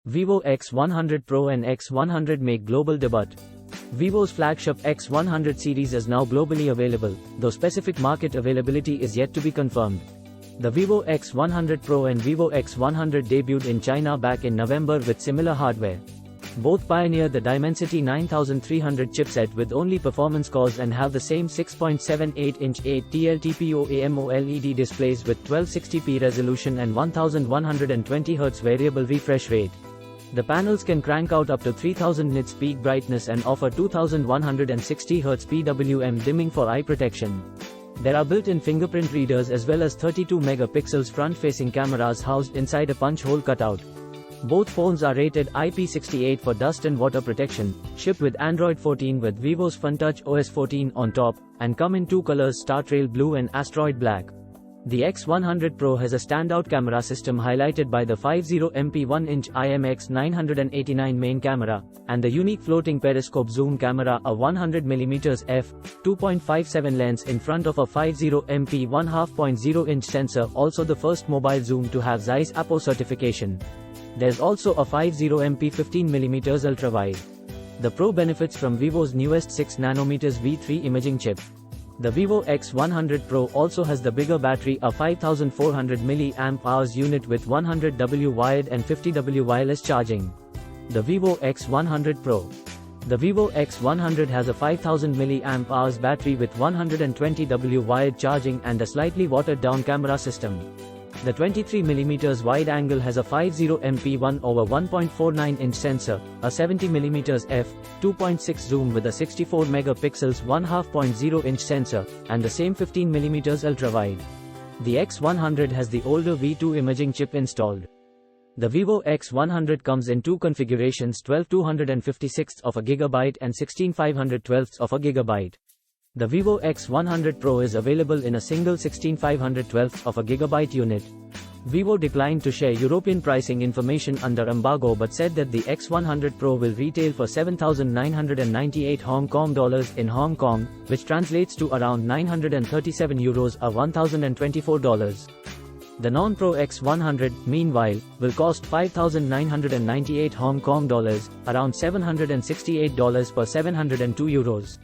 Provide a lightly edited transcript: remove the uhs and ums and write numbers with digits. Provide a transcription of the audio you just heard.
Vivo X100 Pro and X100 make global debut. Vivo's flagship X100 series is now globally available, though specific market availability is yet to be confirmed. The Vivo X100 Pro and Vivo X100 debuted in China back in November with similar hardware. Both pioneer the Dimensity 9300 chipset with only performance cores and have the same 6.78-inch 8T LTPO AMOLED displays with 1260p resolution and 1120Hz variable refresh rate. The panels can crank out up to 3000 nits peak brightness and offer 2160Hz PWM dimming for eye protection. There are built-in fingerprint readers as well as 32 megapixels front-facing cameras housed inside a punch hole cutout. Both phones are rated IP68 for dust and water protection, shipped with Android 14 with Vivo's FunTouch OS 14 on top, and come in two colors: Star Trail Blue and Asteroid Black. The X100 Pro has a standout camera system highlighted by the 50MP 1-inch IMX989 main camera, and the unique floating periscope zoom camera, a 100mm f2.57 lens in front of a 50MP 1/2.0-inch sensor, also the first mobile zoom to have Zeiss APO certification. There's also a 50MP 15mm ultra-wide. The Pro benefits from Vivo's newest 6nm V3 imaging chip. The Vivo X100 Pro also has the bigger battery, a 5400 mAh unit with 100W wired and 50W wireless charging. The Vivo X100 Pro. The Vivo X100 has a 5000 mAh battery with 120W wired charging and a slightly watered-down camera system. The 23mm wide-angle has a 50MP 1/1.49-inch sensor, a 70mm f2.6 zoom with a 64 megapixels 1/2.0-inch sensor, and the same 15mm ultra-wide. The X100 has the older V2 imaging chip installed. The Vivo X100 comes in two configurations: 12/256 of a gigabyte and 16/512 of a gigabyte. The Vivo X100 Pro is available in a single 16/512 of a gigabyte unit. Vivo declined to share European pricing information under embargo but said that the X100 Pro will retail for 7,998 Hong Kong dollars in Hong Kong, which translates to around €937 or $1,024. The non-Pro X100, meanwhile, will cost 5,998 Hong Kong dollars, around $768 per €702.